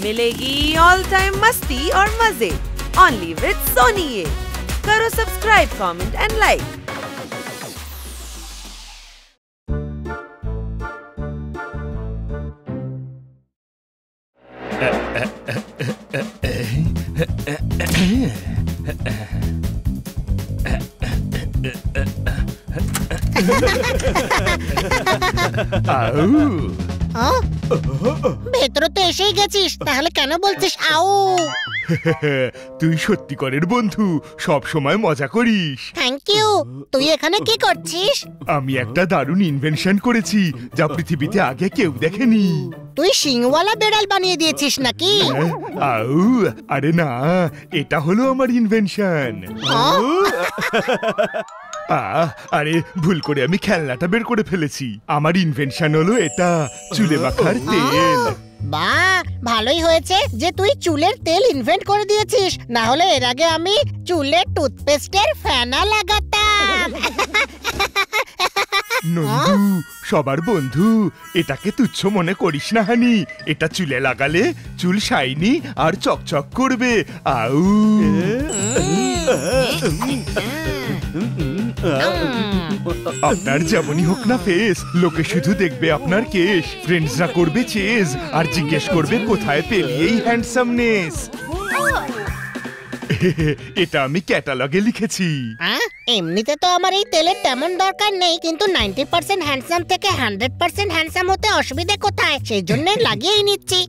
मिलेगी all time मस्ती और मजे ओनली विद सोनी। ये करो सब्सक्राइब, कमेंट एंड लाइक। ভেতরে তো এসেই গেছিস, তাহলে কেন বলছিস আউ? তুই সত্যিকারের বন্ধু, সব সময় মজা করিস। Thank you. তুই এখানে কি করছিস? আমি একটা দারুণ ইনভেনশন করেছি যা পৃথিবীতে আগে কেউ দেখেনি। তুই শিংওয়ালা বেড়াল বানিয়ে দিয়েছিস নাকি? আউ, আরে না, এটা হলো আমার ইনভেনশন। আরে ভুল করে আমি খেলনাটা বের করে ফেলেছি। আমার ইনভেনশন হলো এটা, চুলে মাখার তেল। বাহ, ভালোই হয়েছে যে তুই চুলের তেল ইনভেন্ট করে দিয়েছিস, না হলে এর আগে আমি চুলের টুথপেস্টের ফেনা লাগাতাম। নন্দু, সবার বন্ধু, এটাকে তুচ্ছ মনে করিস না হানি। এটা চুলে লাগালে চুল শাইনি আর চকচক করবে। আউ, আপনার যেমনই হোক না ফেস, লোকে শুধু দেখবে আপনার কেশ, ফ্রেন্ডসরা করবে চেজ আর জিজ্ঞেস করবে কোথায় পেলি এই হ্যান্ডসামনেস। এটা আমি ক্যাটালগে লিখেছি। এমনিতে তো আমার এই তেলের তেমন দরকার নেই, কিন্তু 90% হ্যান্ডসাম থেকে 100% হ্যান্ডসাম হতে অসুবিধা কোথায়, সেই জন্য লাগিয়েই নিচ্ছি।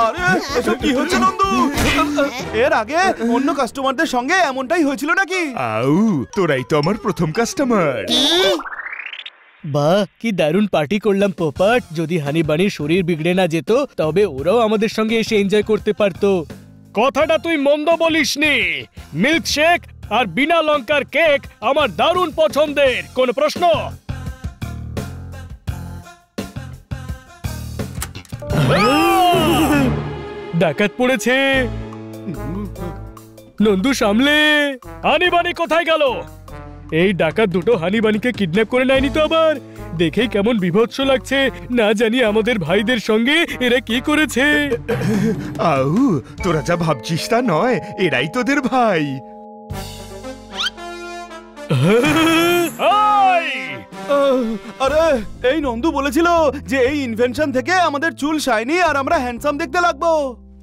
আরে এসব কি হচ্ছে নন্দু? এর আগে অন্য কাস্টমারদের সঙ্গে এমনটাই হয়েছিল নাকি? আউ, তোরাই তো আমার প্রথম কাস্টমার। বাহ, কি দারুণ পার্টি করলাম পোপট। যদি হানি বানির শরীর বিগড়ে না যেত তবে ওরাও আমাদের সঙ্গে এসে এনজয় করতে পারতো। কথাটা তুই মন্দ বলিসনি। মিল্কশেক আর বিনা লঙ্কার কেক আমার দারুণ পছন্দের। কোন প্রশ্ন? ডাকাত পড়েছে। নন্দু সামলে। হানিবানি কোথায় গেল? এই ডাকাত দুটো হানিবানিকে কিডন্যাপ করে নেয়নি তো আবার? দেখেই কেমন বিভৎস লাগছে। না জানি আমাদের ভাইদের সঙ্গে এরা কি করেছে। আউ, তোরা যা ভাবছিস তা নয়, এরাই তোদের ভাই। আরে এই নন্দু বলেছিল যে এই ইনভেনশন থেকে আমাদের চুল শাইনি আর আমরা হ্যান্ডসাম দেখতে লাগবো।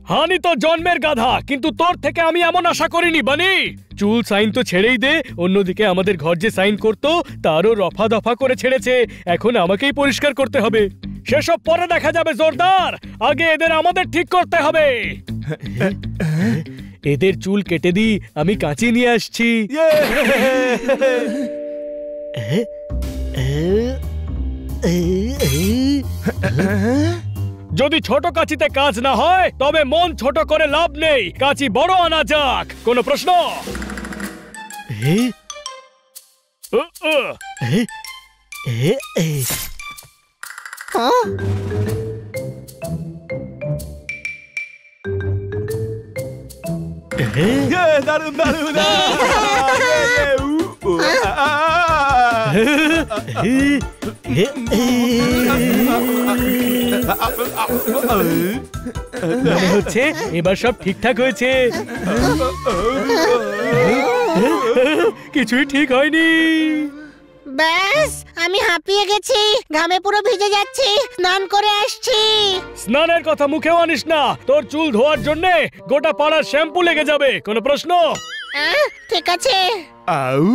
হানি তো জন্মের গাধা, কিন্তু তোর থেকে আমি এমন আশা করিনি বানি। চুল সাইন তো ছেড়েই দে, অন্যদিকে আমাদের ঘর যে সাইন করতো তারও রফা দফা করে ছেড়েছে। এখন আমাকেই পরিষ্কার করতে হবে। সেসব পরে দেখা যাবে জোরদার, আগে এদের আমাদের ঠিক করতে হবে। এদের চুল কেটে দি, আমি কাঁচি নিয়ে আসছি। যদি ছোট কাঁচিতে কাজ না হয় তবে মন ছোট করে লাভ নেই, কাঁচি বড় আনা যাক। কোন প্রশ্ন? দারুণ দারুণ। মনে হচ্ছে এবার সব ঠিকঠাক হয়েছে। কিছুই ঠিক হয়নি। ব্যাস, আমি হাঁপিয়ে গেছি, ঘামে পুরো ভিজে যাচ্ছি, স্নান করে আসছি। স্নানের কথা মুখেও আনিস না, তোর চুল ধোয়ার জন্য গোটা পাড়ার শ্যাম্পু লেগে যাবে। কোন প্রশ্ন? ঠিক আছে। আউ,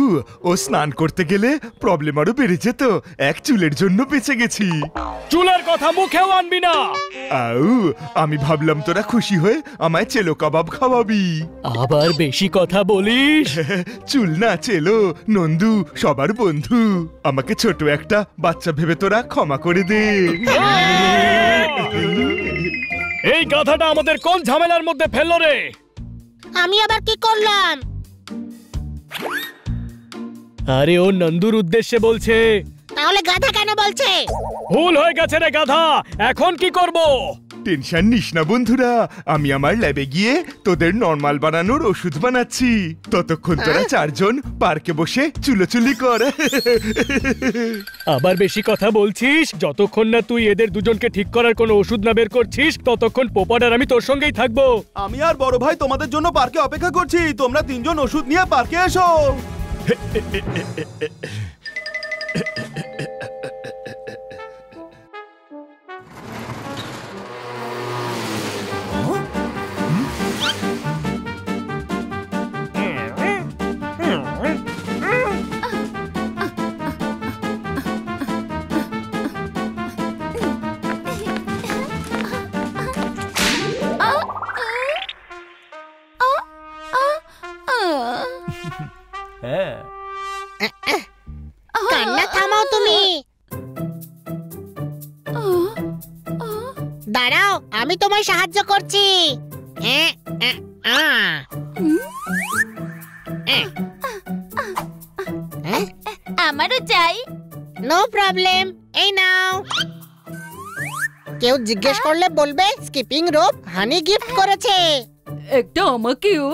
ও স্নান করতে গেলে প্রবলেম আরো বেড়ে যেত। এক চুলের জন্য বেঁচে গেছি। চুলের কথা মুখেও আনবি না। আউ, আমি ভাবলাম তোরা খুশি হয়ে আমায় চেলো কাবাব খাওয়াবি। আবার বেশি কথা বলিস। চুল না চেলো, নন্দু সবার বন্ধু। আমাকে ছোট একটা বাচ্চা ভেবে তোরা ক্ষমা করে দে। এই গাধাটা আমাদের কোন ঝামেলার মধ্যে ফেললো রে? আমি আবার কি করলাম? আরে ও নন্দুর উদ্দেশ্যে বলছে। তাহলে গাধা কেন বলছে? ভুল হয়ে গেছে রে গাধা, এখন কি করব? টেনশন নিস না বন্ধুরা, আমি আমার ল্যাবে গিয়ে তোদের নরমাল বানানোর ওষুধ বানাচ্ছি। ততক্ষণ তোরা চারজন পার্কে বসে চুলোচুলি কর। আবার বেশি কথা বলছিস। যতক্ষণ না তুই এদের দুজনকে ঠিক করার কোনো ওষুধ না বের করছিস ততক্ষণ পোপট আর আমি তোর সঙ্গেই থাকবো। আমি আর বড় ভাই তোমাদের জন্য পার্কে অপেক্ষা করছি। তোমরা তিনজন ওষুধ নিয়ে পার্কে এসো। কান্না থামাও তুমি। দাঁড়াও, আমি তোমায় সাহায্য করছি। আমারও চাই। নো প্রবলেম, এই নাও। কেউ জিজ্ঞেস করলে বলবে স্কিপিং রোপ হানি গিফট করেছে। একটা আমাকেও।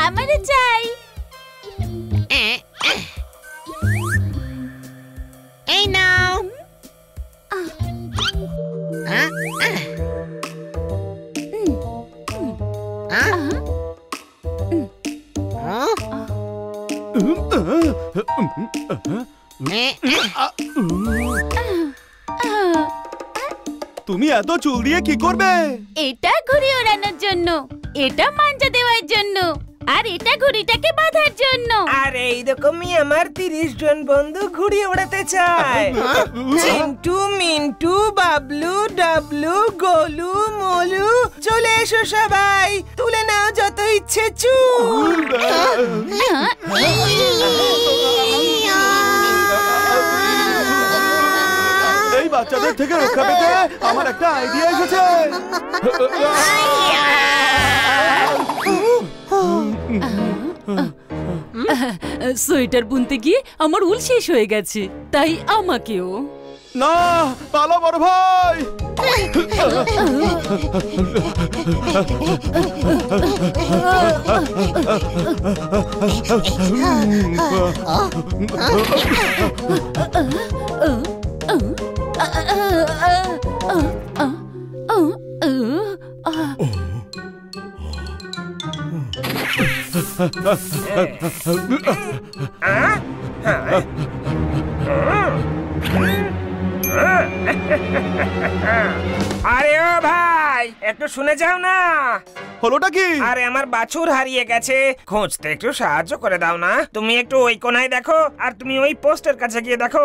আমারও চাই। এই নাও। তুমি এত চুল দিয়ে কি করবে? এটা ঘুড়ি ওড়ানোর জন্য, এটা মাঞ্জা দেওয়ার জন্য, আর এটা ঘুড়িটাকে বাঁধার জন্য। আর এইরকমই আমার 30 জন বন্ধু ঘুড়ি ওড়াতে চায়। চিন্টু, মিন্টু, বাবলু, ডাবলু, গোলু, মোলু, চলে এসো সবাই, তুলে নাও যত ইচ্ছে চুল। এই বাচ্চাদের থেকে রক্ষা পেতে আমার একটা আইডিয়া এসেছে। সোয়েটার বুনতে গিয়ে আমার উল শেষ হয়ে গেছে, তাই আমাকেও। না, পালো বড় ভাই। আরে ও ভাই, একটু শুনে যাও না। হলোটা কি? আরে আমার বাছুর হারিয়ে গেছে, খুঁজতে একটু সাহায্য করে দাও না। তুমি একটু ওই কোনায় দেখো, আর তুমি ওই পোস্টের কাছে গিয়ে দেখো।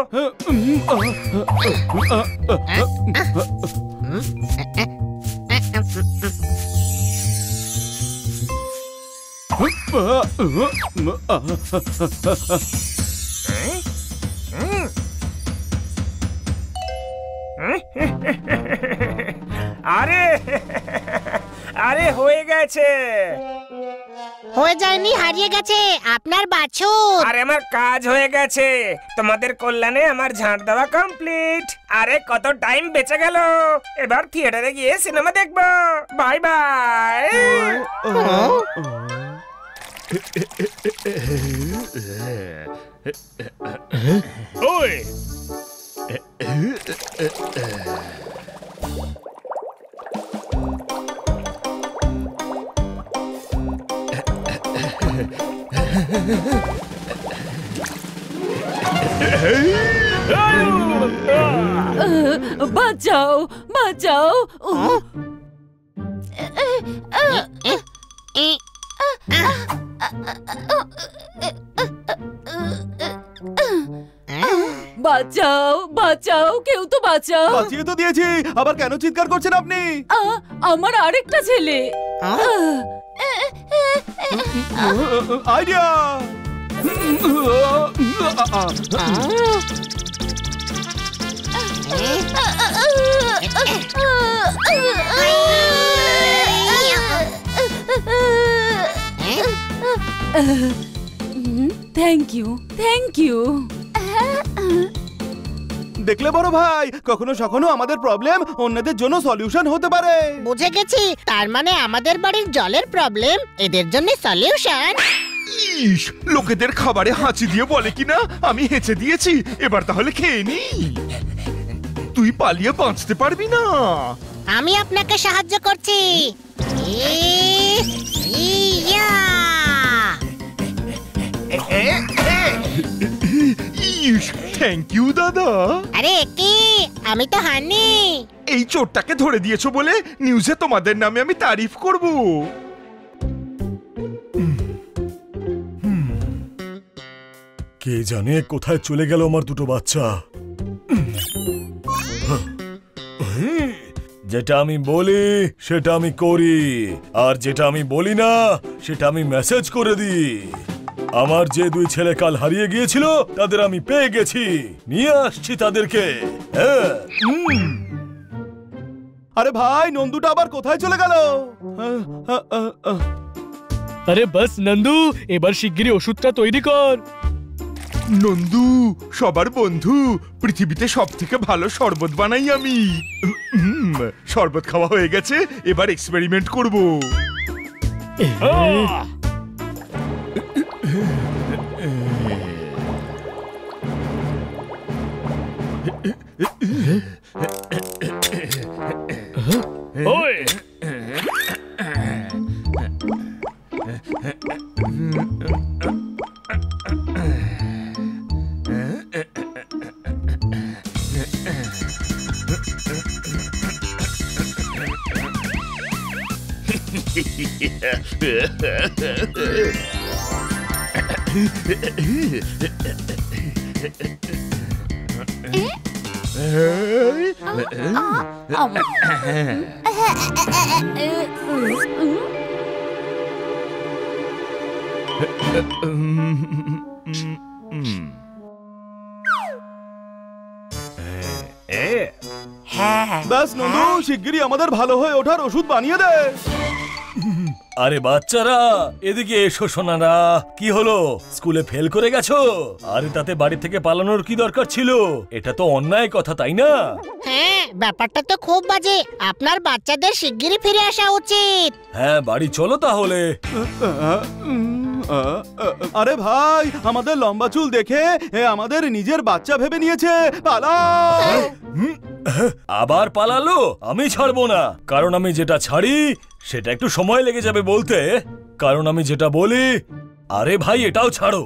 আরে আরে হয়ে গেছে। হয়ে যায়নি, হারিয়ে গেছে আপনার বাছুর। আরে আমার কাজ হয়ে গেছে, তোমাদের কল্যাণে আমার ঝাঁট দেওয়া কমপ্লিট। আরে কত টাইম বেঁচে গেল, এবার থিয়েটারে গিয়ে সিনেমা দেখবো। Bye bye. ওই বাঁচাও, বাঁচাও। বাঁচাও বাঁচাও, কেউ তো বাঁচাও। বাঁচিয়ে তো দিয়েছি, আবার কেন চিৎকার করছেন আপনি? আমার আরেকটা ছেলে। Idea! Thank you, thank you. দেখলে বড় ভাই, কখনো সখনো আমাদের প্রবলেম অন্যদের জন্য সলিউশন হতে পারে। বুঝে গেছি, তার মানে আমাদের বাড়ির জলের প্রবলেম এদের জন্য সলিউশন। ইস, লোকেদের খাবারে হাঁচি দিয়ে বলে কিনা আমি হেঁচে দিয়েছি, এবার তাহলে খেয়ে নি। তুই পালিয়ে বাঁচতে পারবি না। আমি আপনাকে সাহায্য করছি। ইস, থ্যাংক ইউ দাদা। আরে কি, আমি তো হানি। এই চোরটাকে ধরে দিয়েছো বলে নিউজে তোমাদের নামে আমি তারিফ করব। কে জানে কোথায় চলে গেল আমার দুটো বাচ্চা। যেটা আমি বলি সেটা আমি করি, আর যেটা আমি বলি না সেটা আমি মেসেজ করে দিই। আমার যে দুই ছেলে কাল হারিয়ে গিয়েছিল তাদের আমি পেয়ে গেছি, নিয়ে আসছি তাদেরকে। আরে ভাই, নন্দুটা আবার কোথায় চলে গেল? আরে বাস নন্দু, এবার শিগগিরই ওষুধটা তৈরি কর। নন্দু সবার বন্ধু, পৃথিবীতে সব থেকে ভালো শরবত বানাই আমি। শরবত খাওয়া হয়ে গেছে, এবার এক্সপেরিমেন্ট করব। ওই ব্যাস নন্দু, শিগগিরই আমাদের ভালো হয়ে ওঠার ওষুধ বানিয়ে দে। আরে বাচ্চারা, এদিকে এসো সোনারা। কি হলো, স্কুলে ফেল করে গেছো? আরে তাতে বাড়ি থেকে পালানোর কি দরকার ছিল? এটা তো অন্যায় কথা, তাই না? হ্যাঁ, ব্যাপারটা তো খুব বাজে। আপনার বাচ্চাদের শিগগিরই ফিরে আসা উচিত। হ্যাঁ, বাড়ি চলো তাহলে। আরে ভাই, আমাদের লম্বা চুল দেখে আমাদের নিজের বাচ্চা ভেবে নিয়েছে। পালাও! আবার পালালো? আমি ছাড়বো না, কারণ আমি যেটা ছাড়ি সেটা একটু সময় লেগে যাবে বলতে, কারণ আমি যেটা বলি। আরে ভাই, এটাও ছাড়ো।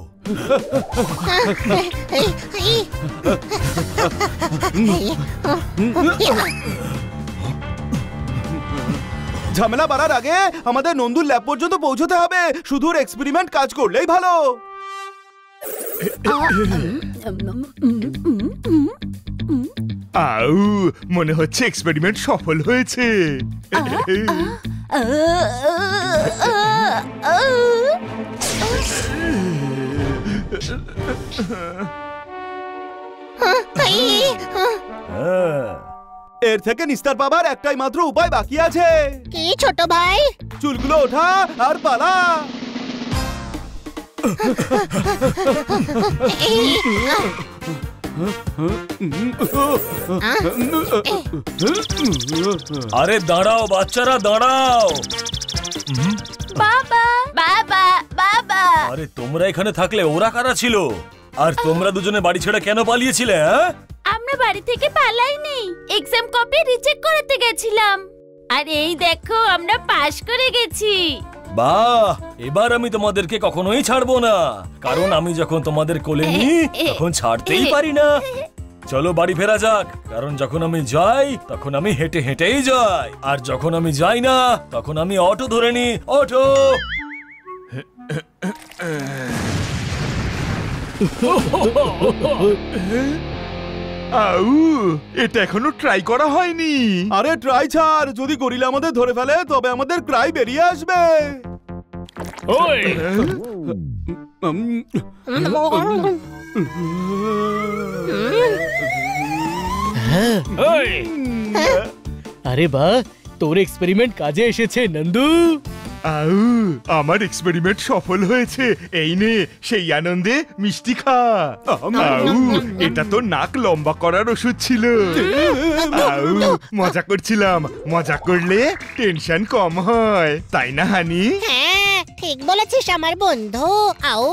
ঝামেলা বাড়ার আগে আমাদের নন্দুর ল্যাব পর্যন্ত পৌঁছতে হবে। শুধু এক্সপেরিমেন্ট কাজ করলেই ভালো। আউ, মনে হচ্ছে এক্সপেরিমেন্ট সফল হয়েছে। এর থেকে নিস্তার পাবার একটাই মাত্র উপায় বাকি আছে। কি ছোট ভাই? চুলগুলো ওঠা আর পালা। আরে দাঁড়াও বাচ্চারা, দাঁড়াও। বাবা বাবা বাবা। আরে তোমরা এখানে থাকলে ওরা কারা ছিল? আর তোমরা দুজনে বাড়ি ছেড়ে কেন পালিয়েছিলে? হ্যাঁ, আমরা বাড়ি থেকে পালাইনি, এক্সাম কপি রিচেক করতে গেছিলাম। আর এই দেখো, আমরা পাশ করে গেছি। বাহ, এবার আমি তোমাদেরকে কখনোই ছাড়বো না, কারণ আমি যখন তোমাদের কোলে নিই তখন ছাড়তেই পারি না। চলো বাড়ি ফেরা যাক, কারণ যখন আমি যাই তখন আমি হেঁটে হেঁটেই যাই, আর যখন আমি যাই না তখন আমি অটো ধরে নিই। অটো! আউ, এটা এখনো ট্রাই করা হয়নি। আরে ট্রাই ছাড়, যদি গরিলা আমাদের ধরে ফেলে তবে আমাদের ক্রাই বেরিয়ে আসবে। ওই ওই আরে বাহ, তোর এক্সপেরিমেন্ট কাজে এসেছে নন্দু। আউ, আমার এক্সপেরিমেন্ট সফল হয়েছে। এই নে, সেই আনন্দে মিষ্টি খা। আউ, এটা তো নাক লম্বা করার ওষুধ ছিল। আউ, মজা করছিলাম। মজা করলে টেনশন কম হয়, তাই না হানি? হ্যাঁ, ঠিক বলেছিস আমার বন্ধু। আও